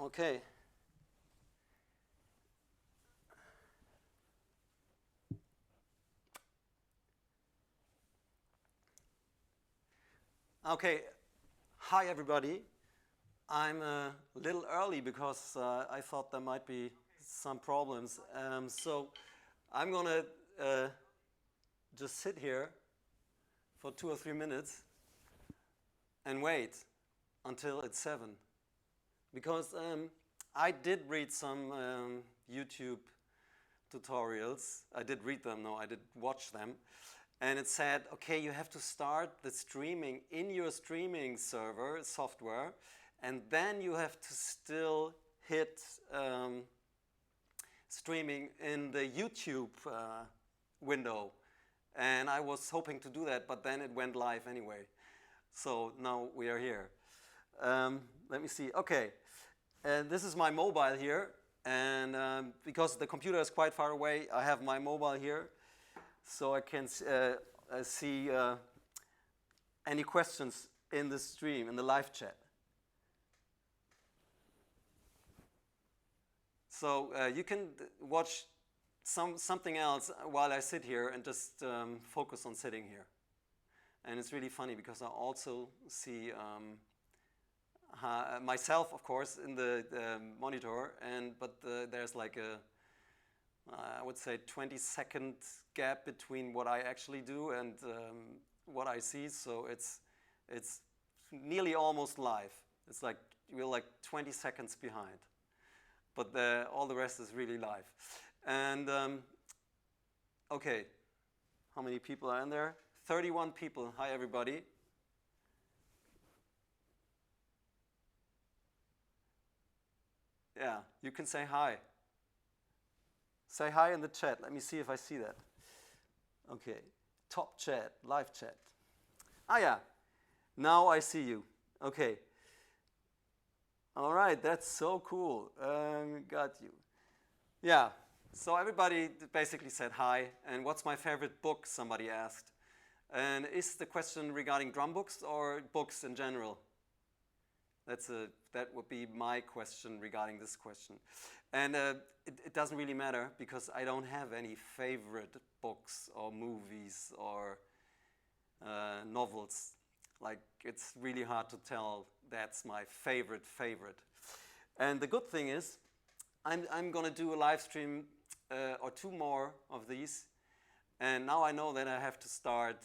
Okay. Okay. Hi, everybody. I'm a little early because I thought there might be some problems. So I'm gonna just sit here for 2 or 3 minutes and wait until it's 7, because I did read some YouTube tutorials. I did read them, no, I did watch them. And it said, okay, you have to start the streaming in your streaming server software, and then you have to still hit streaming in the YouTube window. And I was hoping to do that, but then it went live anyway. So now we are here. Let me see. Okay, this is my mobile here. And because the computer is quite far away, I have my mobile here, so I can see any questions in the stream, in the live chat. So you can watch something else while I sit here and just focus on sitting here. And it's really funny because I also see myself, of course, in the monitor, but there's like a I would say 20-second gap between what I actually do and what I see. So it's nearly almost live. It's like we're like 20 seconds behind, but all the rest is really live. And okay, how many people are in there? 31 people. Hi, everybody. Yeah, you can say hi. Say hi in the chat. Let me see if I see that. Okay, top chat, live chat. Ah, yeah, now I see you. Okay. All right, that's so cool. Got you. Yeah, so everybody basically said hi. And what's my favorite book, somebody asked. And is the question regarding drum books or books in general? That would be my question regarding this question. And it doesn't really matter because I don't have any favorite books or movies or novels. Like, it's really hard to tell that's my favorite. And the good thing is, I'm going to do a live stream or 2 more of these. And now I know that I have to start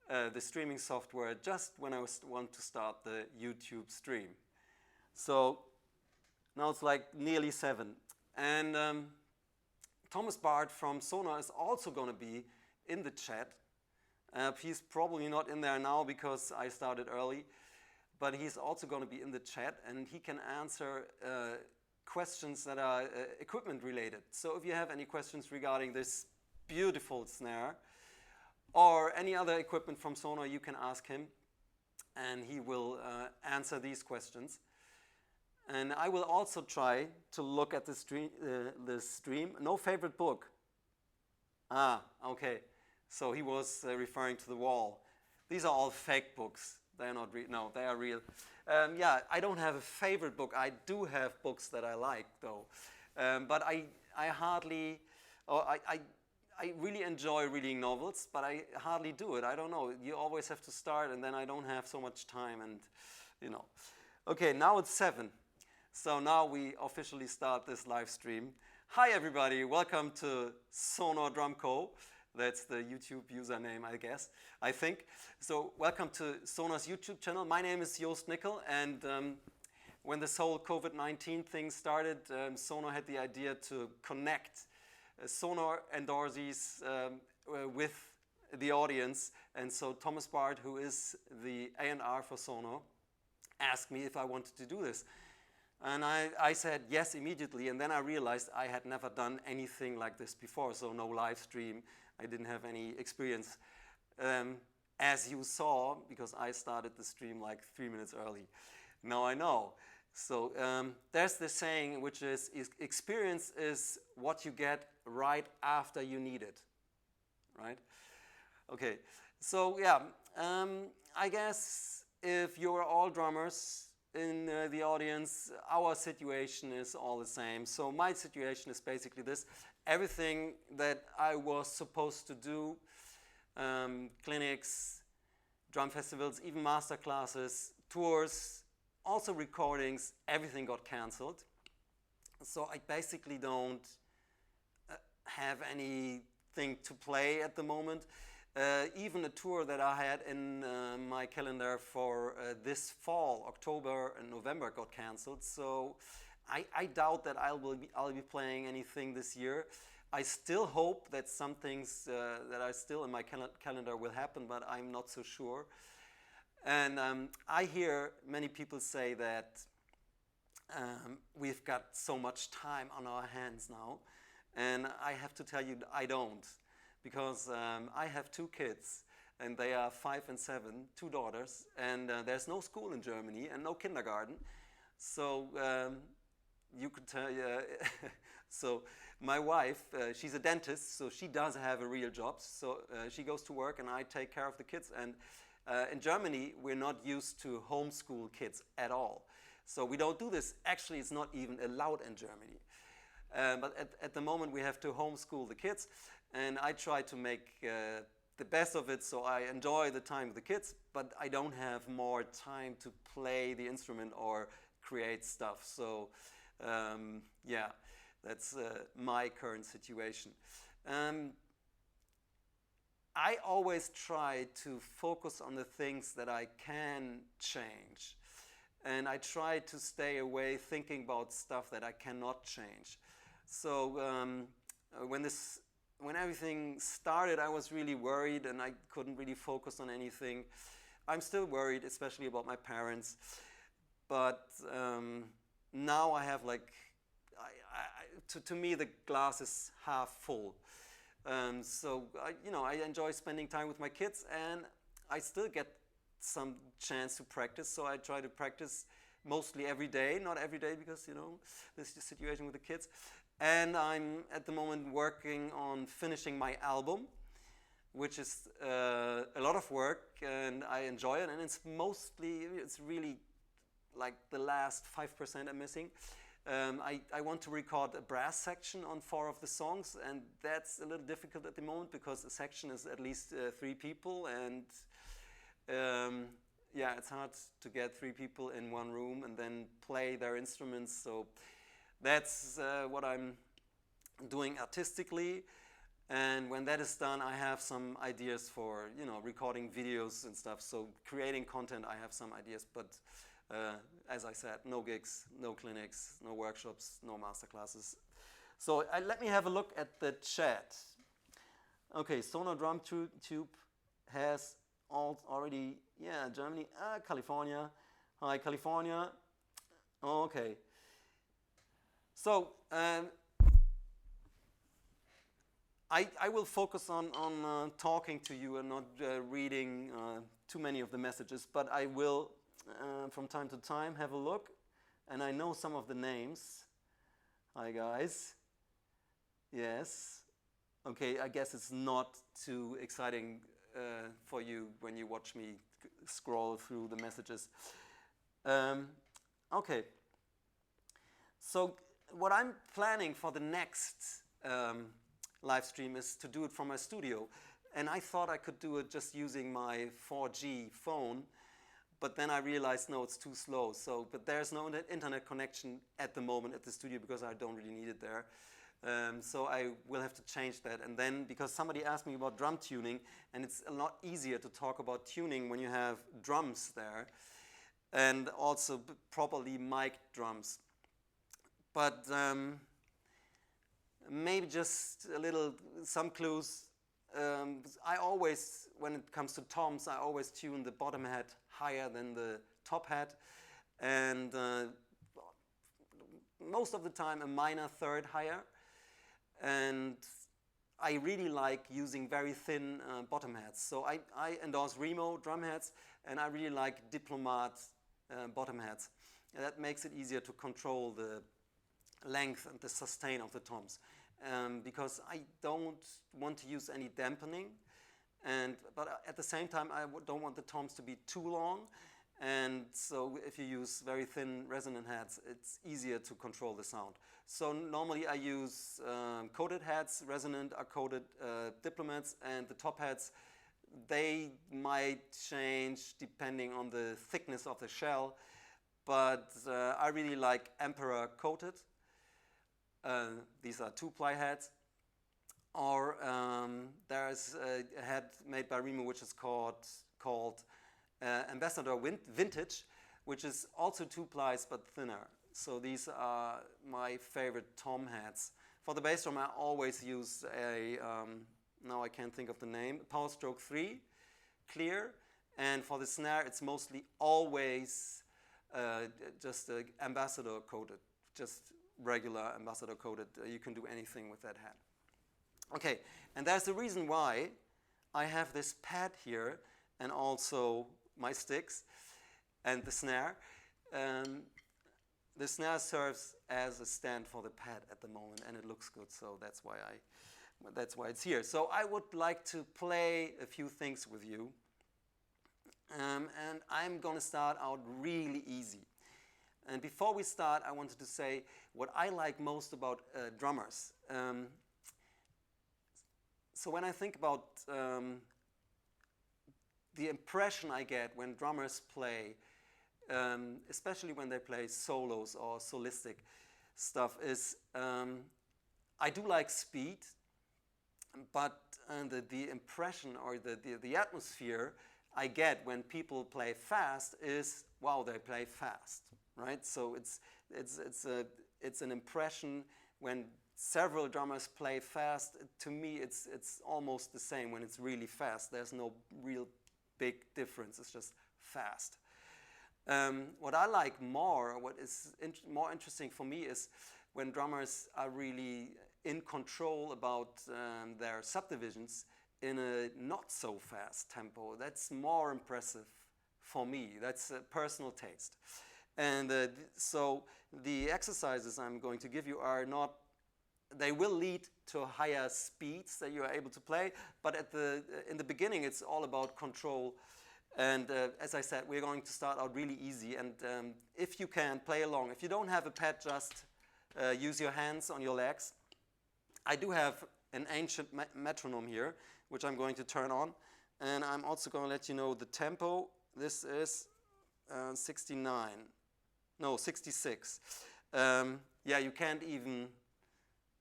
the streaming software just when I want to start the YouTube stream. So now it's like nearly 7. And Thomas Bart from Sonar is also going to be in the chat. He's probably not in there now because I started early, but he's also going to be in the chat, and he can answer questions that are equipment related. So if you have any questions regarding this beautiful snare, or any other equipment from Sonar, you can ask him, and he will answer these questions. And I will also try to look at the stream. No favorite book. Ah, okay. So he was referring to the wall. These are all fake books. They are not real. No, they are real. Yeah, I don't have a favorite book. I do have books that I like, though. But I hardly, or I really enjoy reading novels, but I hardly do it. I don't know. You always have to start, and then I don't have so much time, and you know. Okay, now it's 7. So now we officially start this live stream. Hi, everybody. Welcome to Sonar Drum Co. That's the YouTube username, I guess, I think. So welcome to Sonar's YouTube channel. My name is Jost Nickel, and when this whole COVID-19 thing started, Sonar had the idea to connect Sonar endorsees with the audience. And so Thomas Bart, who is the A&R for Sonar, asked me if I wanted to do this. And I said yes immediately, and then I realized I had never done anything like this before, so no live stream. I didn't have any experience, as you saw, because I started the stream like 3 minutes early. Now I know. So there's this saying, which is experience is what you get right after you need it, right? Okay, so yeah, I guess if you're all drummers, in the audience, our situation is all the same. So my situation is basically this. Everything that I was supposed to do, clinics, drum festivals, even master classes, tours, also recordings, everything got cancelled. So I basically don't have anything to play at the moment. Even a tour that I had in my calendar for this fall, October and November, got cancelled. So I doubt that I'll be playing anything this year. I still hope that some things that are still in my calendar will happen, but I'm not so sure. And I hear many people say that we've got so much time on our hands now. And I have to tell you, I don't. Because I have 2 kids, and they are 5 and 7, 2 daughters, and there's no school in Germany and no kindergarten. So you could tell, so my wife, she's a dentist, so she does have a real job. So she goes to work and I take care of the kids. And in Germany, we're not used to homeschool kids at all. So we don't do this. Actually, it's not even allowed in Germany. But at the moment, we have to homeschool the kids. And I try to make the best of it, so I enjoy the time with the kids, but I don't have more time to play the instrument or create stuff. So yeah, that's my current situation. I always try to focus on the things that I can change. And I try to stay away thinking about stuff that I cannot change. So when everything started, I was really worried and I couldn't really focus on anything. I'm still worried, especially about my parents. But now I have to me, the glass is half full. So I enjoy spending time with my kids, and I still get some chance to practice. So I try to practice mostly every day, not every day because this is the situation with the kids. And I'm at the moment working on finishing my album, which is a lot of work, and I enjoy it. And it's really like the last 5% I'm missing. I want to record a brass section on 4 of the songs, and that's a little difficult at the moment because a section is at least 3 people, and yeah, it's hard to get 3 people in one room and then play their instruments. So that's what I'm doing artistically, and when that is done, I have some ideas for recording videos and stuff. So creating content, I have some ideas, but as I said, no gigs, no clinics, no workshops, no master classes. So let me have a look at the chat. Okay, Sonar Drum Tube has already, yeah, Germany, California. Hi, California. Okay. So I will focus on talking to you and not reading too many of the messages, but I will from time to time have a look, and I know some of the names. Hi guys. Yes. Okay, I guess it's not too exciting for you when you watch me scroll through the messages. Okay. So what I'm planning for the next live stream is to do it from my studio. And I thought I could do it just using my 4G phone, but then I realized, no, it's too slow. But there's no internet connection at the moment at the studio because I don't really need it there. So I will have to change that. And then, because somebody asked me about drum tuning, and it's a lot easier to talk about tuning when you have drums there, and also properly mic'd drums. But maybe just some clues. I always, when it comes to toms, I always tune the bottom hat higher than the top hat, and most of the time a minor third higher. And I really like using very thin bottom hats. So I endorse Remo drum heads, and I really like Diplomat bottom hats. And that makes it easier to control the length and the sustain of the toms. Because I don't want to use any dampening, but at the same time I don't want the toms to be too long, and so if you use very thin resonant heads, it's easier to control the sound. So normally I use coated heads. Resonant are coated diplomats, and the top heads, they might change depending on the thickness of the shell, but I really like Emperor coated. These are 2-ply heads. Or there's a head made by Remo which is called Ambassador Vintage, which is also 2-plies but thinner. So these are my favorite tom heads. For the bass drum I always use a, now I can't think of the name, Power Stroke 3 clear, and for the snare it's mostly always just Ambassador coated, just regular Ambassador coated. You can do anything with that head. Okay, and there's the reason why I have this pad here and also my sticks and the snare. The snare serves as a stand for the pad at the moment, and it looks good, so that's why it's here. So I would like to play a few things with you, and I'm going to start out really easy. And before we start, I wanted to say what I like most about drummers. So when I think about the impression I get when drummers play, especially when they play solos or solistic stuff, is I do like speed, but the impression or the atmosphere I get when people play fast is, wow, they play fast, right? So it's an impression when several drummers play fast. To me, it's almost the same when it's really fast. There's no real big difference. It's just fast. What I like more, what is more interesting for me, is when drummers are really in control about their subdivisions in a not so fast tempo. That's more impressive for me. That's a personal taste. And so the exercises I'm going to give you are not, they will lead to higher speeds that you are able to play, but in the beginning it's all about control. And as I said, we're going to start out really easy, and if you can, play along. If you don't have a pad, just use your hands on your legs. I do have an ancient metronome here, which I'm going to turn on, and I'm also going to let you know the tempo. This is 66. Yeah, you can't even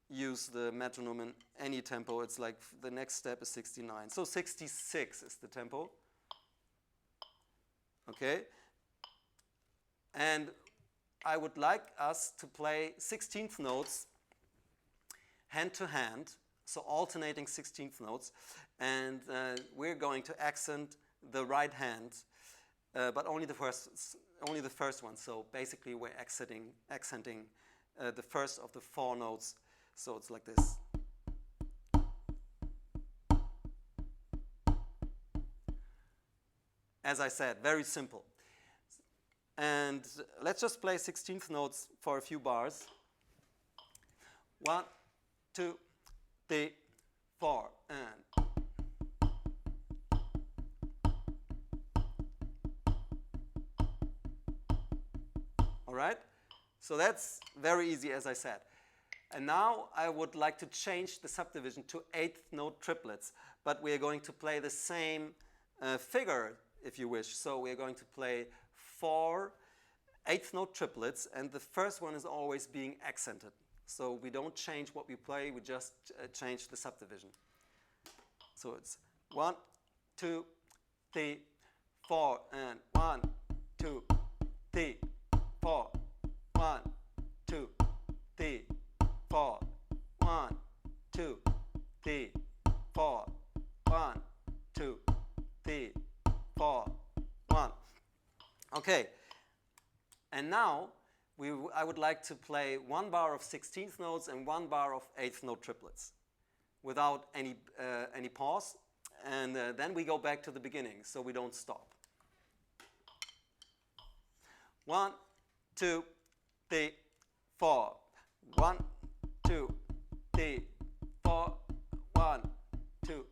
use the metronome in any tempo. It's like the next step is 69. So 66 is the tempo. Okay? And I would like us to play 16th notes hand to hand, so alternating 16th notes, and we're going to accent the right hand, but only the first one. So basically we're accenting the first of the 4 notes. So it's like this. As I said, very simple. And let's just play 16th notes for a few bars. 1, 2, 3, 4, and all right? So that's very easy, as I said. And now I would like to change the subdivision to 8th note triplets, but we are going to play the same figure, if you wish. So we are going to play 4 8th note triplets, and the first one is always being accented. So we don't change what we play, we just change the subdivision. So it's 1, 2, 3, 4, and 1, 2, 3, 4, 1, 2, 3, 4, 1, 2, 3, 4, 1, 2, 3, 4, 1. Okay, and now I would like to play 1 bar of 16th notes and 1 bar of 8th note triplets without any pause, and then we go back to the beginning so we don't stop. 1, 2, 3, 4. 1, 2, 3, 4. 1, 2,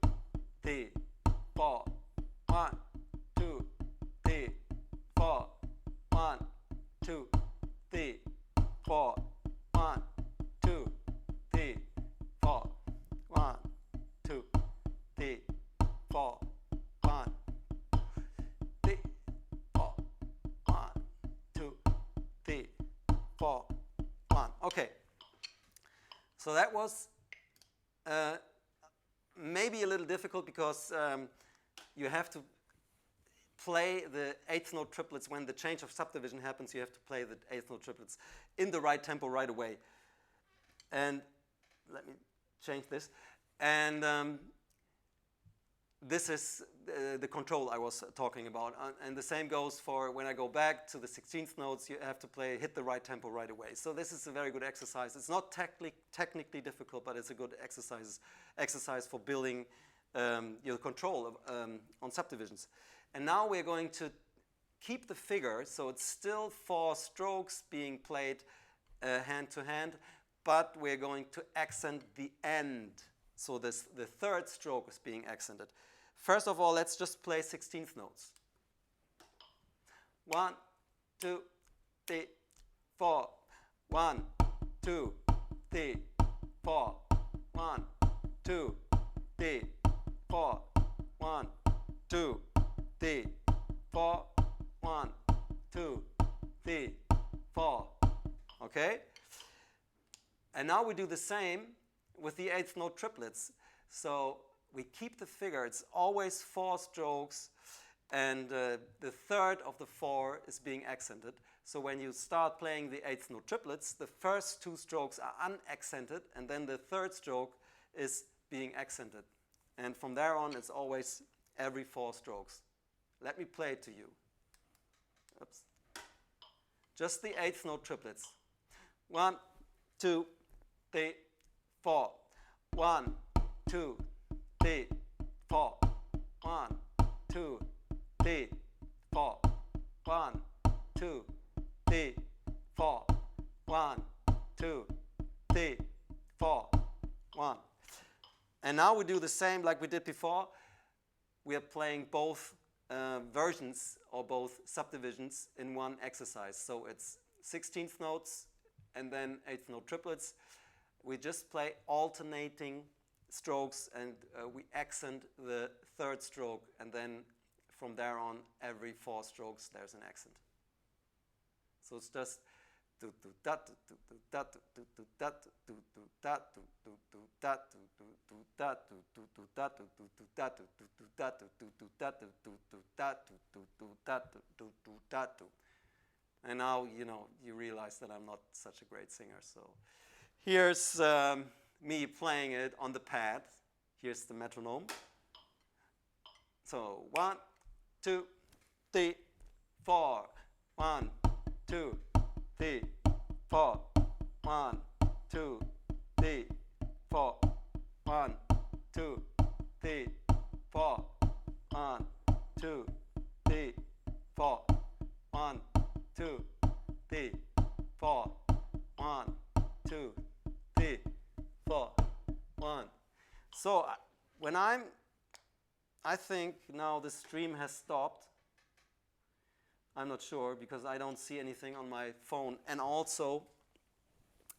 3, 4. 1, 2, 3, 4. So that was maybe a little difficult because you have to play the eighth note triplets. When the change of subdivision happens, you have to play the eighth note triplets in the right tempo right away. And let me change this. And this is the control I was talking about. And the same goes for when I go back to the 16th notes, you have to hit the right tempo right away. So this is a very good exercise. It's not technically difficult, but it's a good exercise for building your control on subdivisions. And now we're going to keep the figure, so it's still 4 strokes being played hand to hand, but we're going to accent the end. So the third stroke is being accented. First of all, let's just play 16th notes. 1, 2, 3, 4. 1, 2, 3, 4. 1, 2, 3, 4. 1, 2, 3, 4. 1, 2, 3, 4. Okay? And now we do the same with the eighth note triplets. So we keep the figure. It's always 4 strokes, and the third of the 4 is being accented. So when you start playing the eighth note triplets, the first 2 strokes are unaccented, and then the third stroke is being accented. And from there on, it's always every 4 strokes. Let me play it to you. Oops. Just the eighth note triplets. 1, 2, 3, 4. 1, 2, 3, 4. 1, 2, 3, 4. 1, 2, 3, 4. 1, 2, 3, 4. 1. And now we do the same like we did before. We are playing both versions or both subdivisions in one exercise. So it's 16th notes and then eighth note triplets. We just play alternating strokes, and we accent the third stroke, and then from there on, every 4 strokes there's an accent. So it's just do do that do do that do do that do do that do do that do do that do do that do do that do do that do do that do do that do do that do do that do. And now you realize that I'm not such a great singer. So here's me playing it on the pad. Here's the metronome. So 1, 2, 3, 4. 1, 2, 3, 4. 1, 2, 3, 4. 1, 2, 3, 4. 1, 2, 3, 4. 1, 2, 3, 4. 1, 2, 3, 4. 1. So when I think now the stream has stopped. I'm not sure because I don't see anything on my phone, and also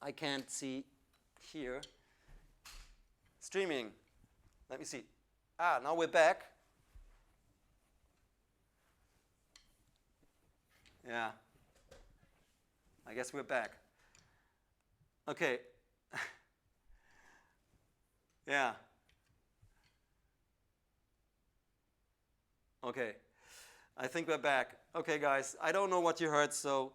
I can't see here. Streaming. Let me see. Now we're back. Yeah. I guess we're back. Okay. Yeah. Okay. I think we're back. Okay, guys. I don't know what you heard, so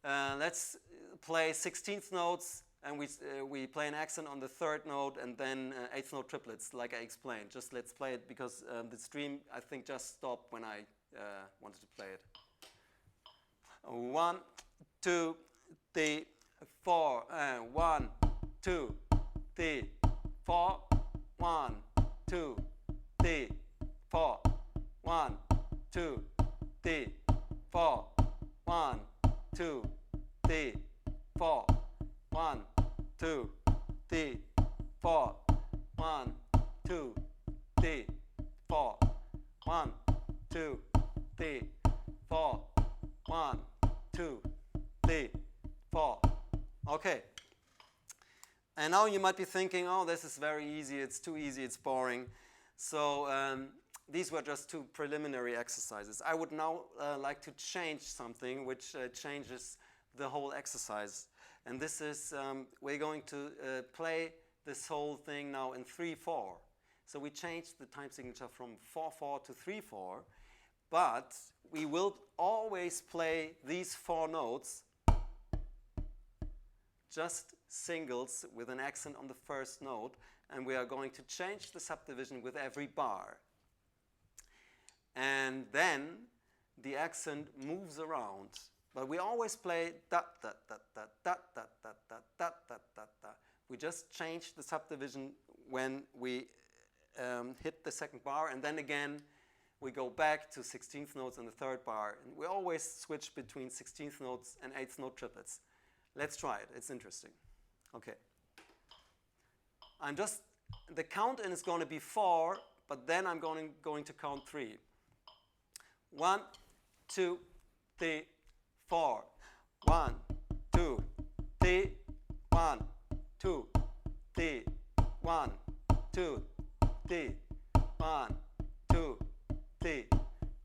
let's play 16th notes, and we play an accent on the third note, and then eighth note triplets, like I explained. Just let's play it because the stream, I think, just stopped when I wanted to play it. 1, 2, 3, 4. 1, 2, 3, 4. 1, 2, 3, 4. 1, 2, 3, 4. 1, 2, 3, 4. 1, 2, 3, 4. 1, 2, 3, 4. 1, 2, 3, 4. 1, 2, 3, 4. Okay. And now you might be thinking, oh, this is very easy, it's too easy, it's boring. So these were just 2 preliminary exercises. I would now like to change something which changes the whole exercise. And this is, we're going to play this whole thing now in 3/4. So we changed the time signature from 4/4 to 3/4, but we will always play these 4 notes, just singles with an accent on the first note, and we are going to change the subdivision with every bar. And then the accent moves around, but we always play da da da da da da da da da da da da. We just change the subdivision when we hit the second bar, and then again we go back to 16th notes in the third bar. And we always switch between 16th notes and 8th note triplets. Let's try it. It's interesting. Okay. The count-in is going to be 4, but then I'm going to count 3. 1, 2, 3, 4. 1, 2, 3, 1, 2, 3, 1, 2, 3, 1, 2, 3,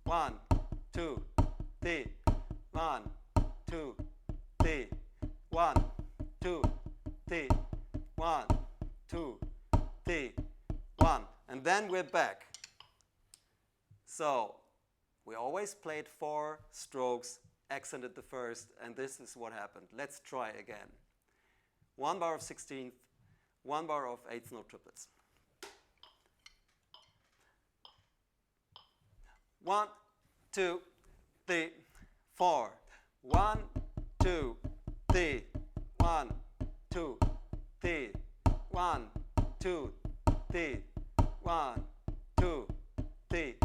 1, 2, 3, 1, 2, 3, 1, 2, 3, 1, 2, 3, 1. And then we're back. So we always played 4 strokes, accented the first, and this is what happened. Let's try again. 1 bar of 16th, 1 bar of 8th note triplets. 1, 2, 3, 4. 1, 2, 3, 1, 2, 3, 1, 2, 3, 1, 2, 3,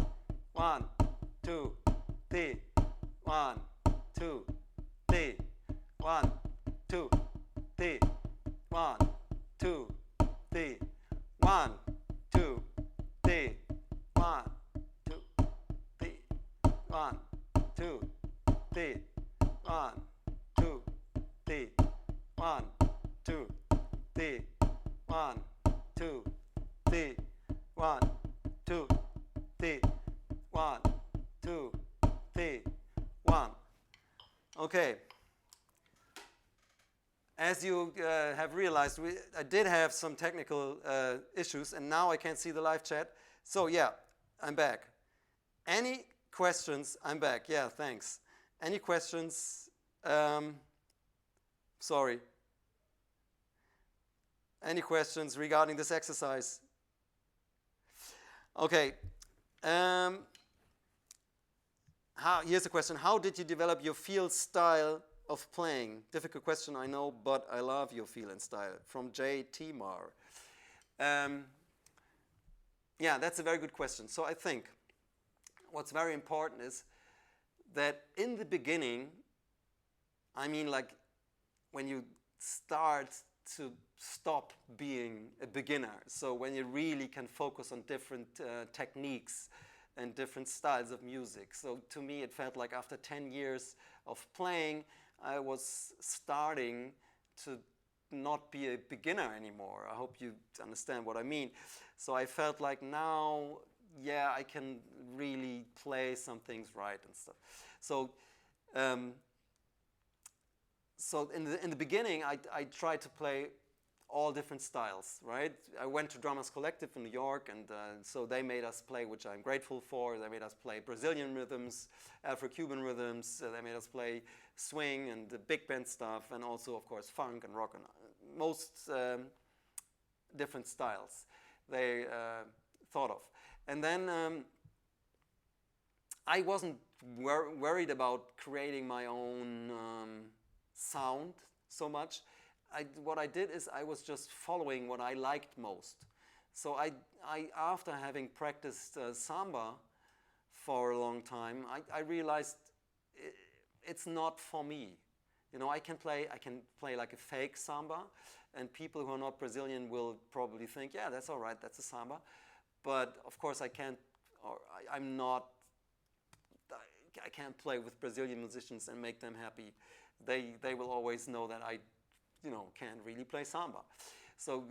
1, 2, 3, 1, 2, 3, 1, 2, 3, 1, 2, 3, 1, 2, 3, 1, 2, 3, 1, 2, 3, 1, 2, 3, 1, 2, 3, 1, 2, 3, 1, 2, 3, 1, 2, 3, 1. Okay. As you have realized, I did have some technical issues, and now I can't see the live chat. So yeah, I'm back. Any questions? I'm back. Yeah, thanks. Any questions? Sorry. Any questions regarding this exercise? Okay. Here's a question. How did you develop your feel style of playing? Difficult question, I know, but I love your feel and style. From J. Timar. Yeah, that's a very good question. So I think what's very important is that in the beginning, I mean, like when you start to stop being a beginner, so when you really can focus on different techniques and different styles of music. So to me, it felt like after 10 years of playing, I was starting to not be a beginner anymore. I hope you understand what I mean. So I felt like now, yeah, I can really play some things right and stuff. So, in the beginning, I tried to play all different styles, right? I went to Drummers Collective in New York, and so they made us play, which I'm grateful for. They made us play Brazilian rhythms, Afro-Cuban rhythms. They made us play swing and the big band stuff, and also, of course, funk and rock and most different styles they thought of. And then I wasn't worried about creating my own sound so much. What I did is I was just following what I liked most. So I after having practiced samba for a long time, I realized it's not for me. You know, I can play like a fake samba, and people who are not Brazilian will probably think, yeah, that's all right, that's a samba. But of course I can't play with Brazilian musicians and make them happy. They will always know that I can't really play samba. So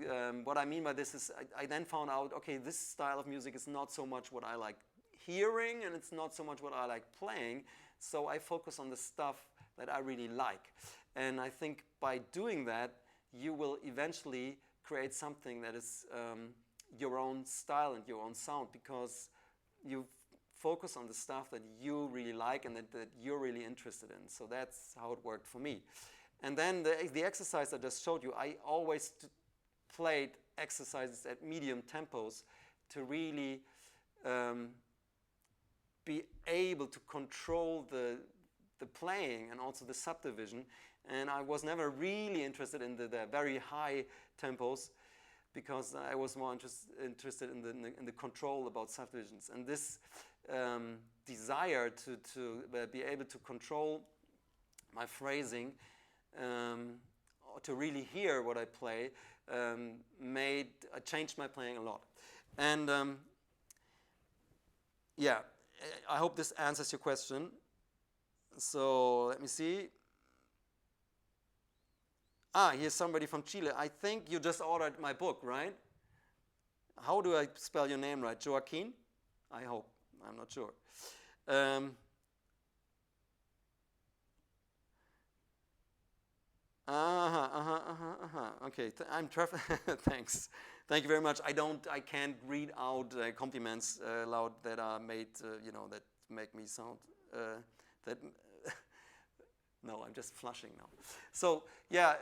what I mean by this is I then found out, okay, this style of music is not so much what I like hearing, and it's not so much what I like playing. So I focus on the stuff that I really like. And I think by doing that, you will eventually create something that is your own style and your own sound, because you focus on the stuff that you really like and that you're really interested in. So that's how it worked for me. And then the exercise I just showed you, I always played exercises at medium tempos to really be able to control the playing and also the subdivision. And I was never really interested in the very high tempos, because I was more interested in the control about subdivisions. And this desire to be able to control my phrasing, or to really hear what I play, changed my playing a lot. And yeah, I hope this answers your question. So let me see. Here's somebody from Chile. I think you just ordered my book, right? How do I spell your name right? Joaquin? I hope. I'm not sure. Okay, thanks. Thank you very much. I can't read out compliments loud that are made, that make me sound, no, I'm just flushing now. So, yeah,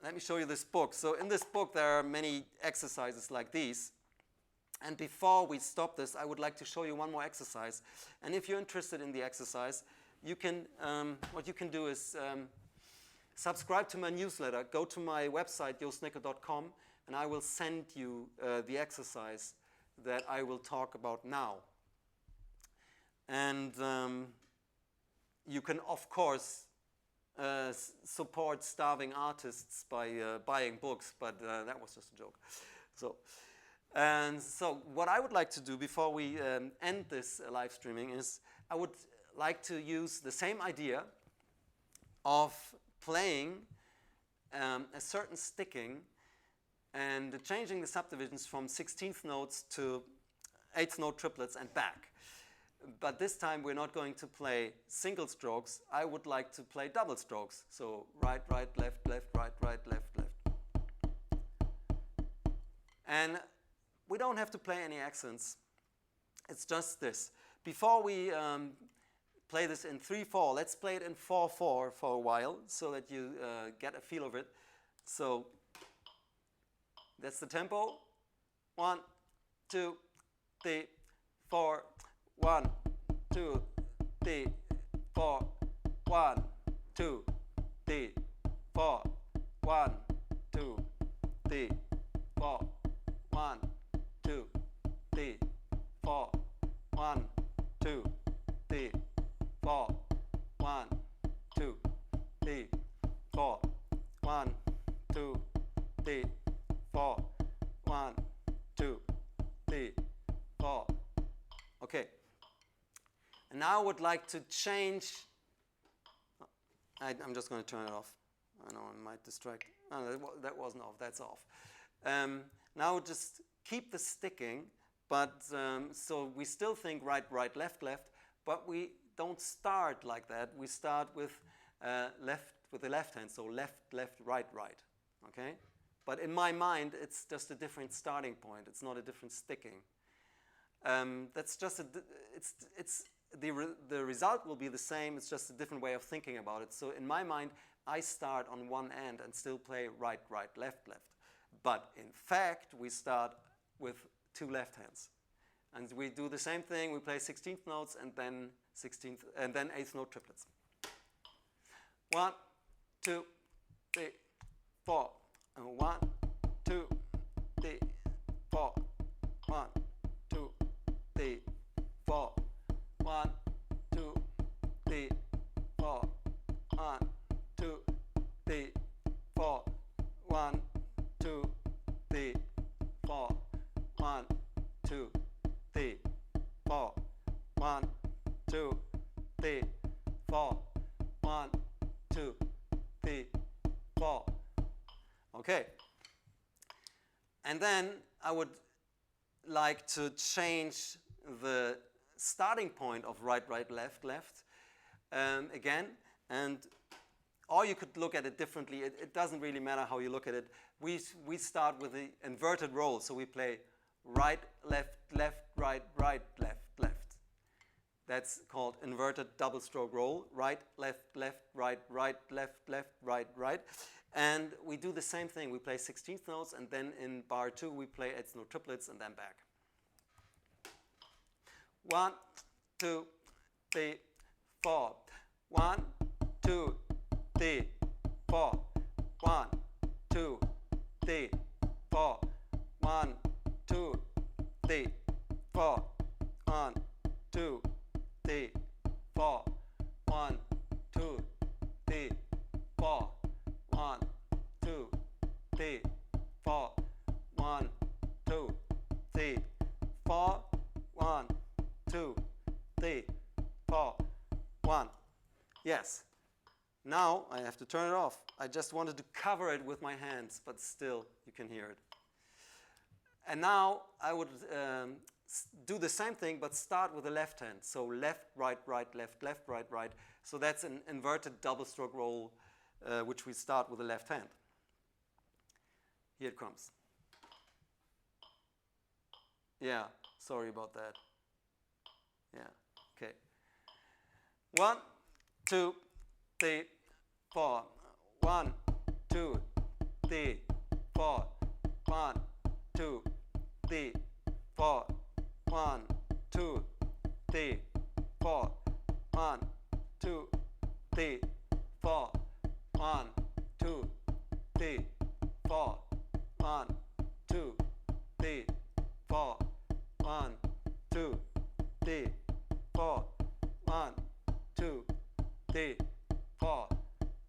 let me show you this book. So in this book, there are many exercises like these. And before we stop this, I would like to show you one more exercise. And if you're interested in the exercise, you can, what you can do is subscribe to my newsletter. Go to my website, jostnickel.com, and I will send you the exercise that I will talk about now. And you can, of course, support starving artists by buying books, but that was just a joke. So what I would like to do before we end this live streaming is I would like to use the same idea of playing a certain sticking and changing the subdivisions from 16th notes to 8th note triplets and back. But this time we're not going to play single strokes. I would like to play double strokes. So right, right, left, left, right, right, left, left. And we don't have to play any accents. It's just this. Before we play this in 3/4, let's play it in 4/4 for a while so that you get a feel of it. So that's the tempo. 1, 2, 3, 4. 1, 2, 3, 4. 1, 2, 3, 4. 1, 2, 3, 4. 1, 2, 3, 4. 1, 2, 3, 4. 1, 2, 3, 4. 1, 2, 3, 4. 1, 2, 3, 4. Okay. And now I would like to change. I'm just going to turn it off. I know I might distract. Oh, that wasn't off. That's off. Now just keep the sticking, but so we still think right, right, left, left, but we don't start like that. We start with left with the left hand, so left, left, right, right. Okay. But in my mind, it's just a different starting point. It's not a different sticking. That's just the result will be the same. It's just a different way of thinking about it. So in my mind, I start on one end and still play right, right, left, left. But in fact, we start with two left hands, and we do the same thing. We play 16th notes and then 8th note triplets. 1, 2, 3, 4. 1, 2, 3, 4. 1, 2, 3, 4. 1, 2, 3, 4. 1, 2, 3, 4. 1, 2, 3, 4. 1, 2, 3, 4. 1, 2, 3, 4. 1, 2, 3, 4. Okay. And then I would like to change the starting point of right, right, left, left again, and or you could look at it differently. It doesn't really matter how you look at it. We start with the inverted roll, so we play right, left, left, right, right, left, left. That's called inverted double stroke roll. Right, left, left, right, right, left, left, right, right. And we do the same thing. We play 16th notes, and then in bar 2 we play 8th note triplets and then back. 1, 2, 3, 4. 1, 2, 3, 4. 1, 2, 3, 4. 1, 2, 3, 4. 1, 2, 3, 4. 1, 2, 3, 4. 1, 2, 3, 4. 1, 2, 3, 4. 1, 2, 3, 4. 1. Yes. Now I have to turn it off. I just wanted to cover it with my hands, but still you can hear it. And now I would do the same thing, but start with the left hand. So left, right, right, left, left, right, right. So that's an inverted double stroke roll, which we start with the left hand. Here it comes. Yeah, sorry about that. Yeah, okay. 1, 2, 3, 4. 1, 2, 3, 4. 1, 2, 3, 4. 1, 2, 3, 4. 1, 2, 3, 4. 1, 2, 3, 4. 1, 2, 3, 4. 1, 2, 3, 4. 1, 2, 3, 4.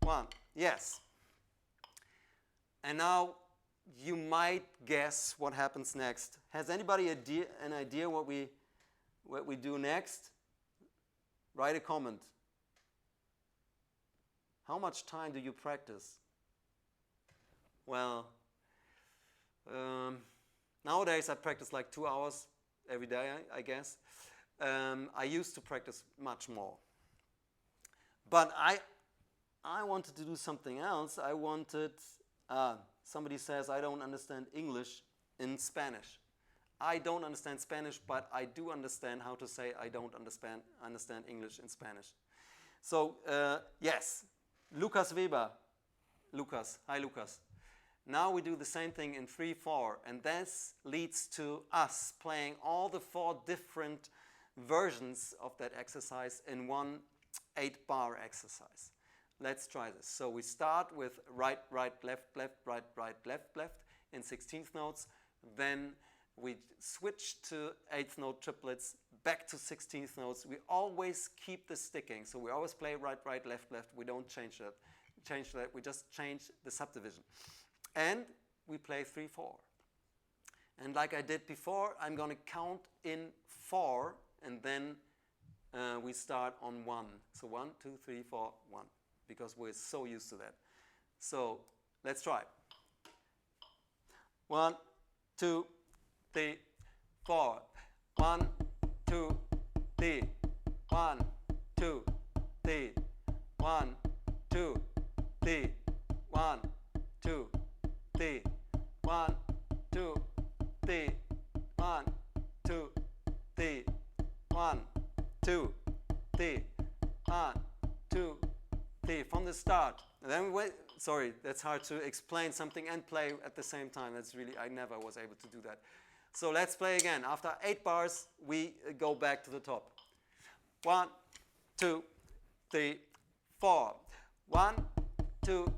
1. Yes. And now you might guess what happens next. Has anybody an idea what we do next? Write a comment. How much time do you practice? Well, nowadays I practice like 2 hours every day, I guess. I used to practice much more. But I wanted to do something else. I wanted, somebody says I don't understand English in Spanish. I don't understand Spanish, but I do understand how to say I don't understand English in Spanish. So, yes, Lucas Weber. Lucas, hi Lucas. Now we do the same thing in 3/4, and this leads to us playing all the 4 different versions of that exercise in one 8-bar exercise. Let's try this. So we start with right, right, left, left, right, right, left, left in 16th notes. Then we switch to 8th note triplets, back to 16th notes. We always keep this sticking. So we always play right, right, left, left. We don't change that. We just change the subdivision. And we play 3/4. And like I did before, I'm going to count in 4, and then we start on 1. So 1, 2, 3, 4, 1, because we're so used to that. So let's try. 1, 2, 3, 4. 1, 2, 3. 1, 2, 3. 1, 2, 3. 1, 2, 3. 1, 2, 3. 1, 2, 3. 1, 2, 3. 1, 2, 3. From the start. And then we wait. Sorry, that's hard to explain something and play at the same time. That's really, I never was able to do that. So let's play again. After 8 bars, we go back to the top. 1, 2, 3, 4. 1, 2,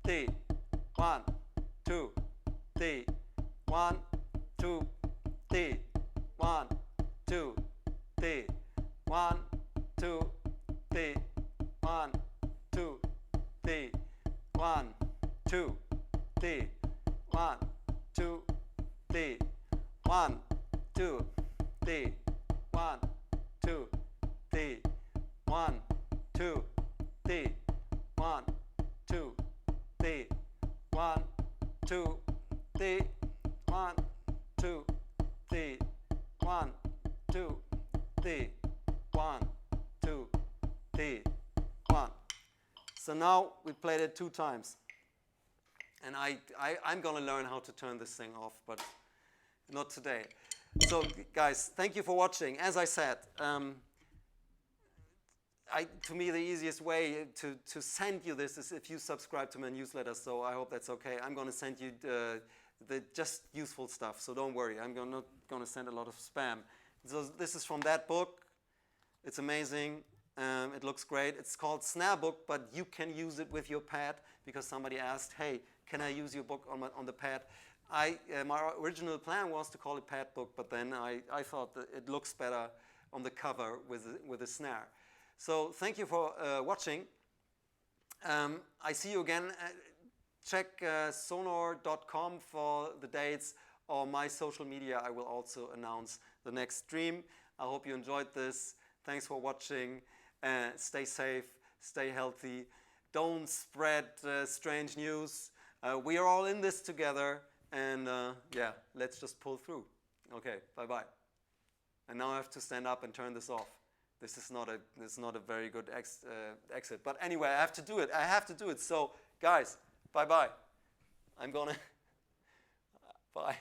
3. 1, 2, 3. 1, 2, 3. 1, 2, 3. 1, 2, 3. 1, 2, 3. 1, 2, 3. 1, 2, 3. 1, 2, 3. 1, 2, 3. 1, 2, 3. 1, 2, 3. 1, 2, 3. 1, 2, 3. 1, 2, 3. 1, 2, 3. So now we played it 2 times. And I'm going to learn how to turn this thing off, but not today. So guys, thank you for watching. As I said, to me the easiest way to send you this is if you subscribe to my newsletter, so I hope that's okay. I'm going to send you the just useful stuff, so don't worry. I'm not going to send a lot of spam. So this is from that book. It's amazing. It looks great. It's called Snare Book, but you can use it with your pad because somebody asked, hey, can I use your book on the pad? My original plan was to call it Pad Book, but then I thought that it looks better on the cover with a snare. So thank you for watching. I see you again. Check sonor.com for the dates, or my social media. I will also announce the next stream. I hope you enjoyed this. Thanks for watching. Stay safe, stay healthy. Don't spread strange news. We are all in this together, and yeah, let's just pull through. Okay, bye-bye. And now I have to stand up and turn this off. This is not a very good exit. But anyway, I have to do it. I have to do it. So, guys, bye-bye. I'm gonna... Bye.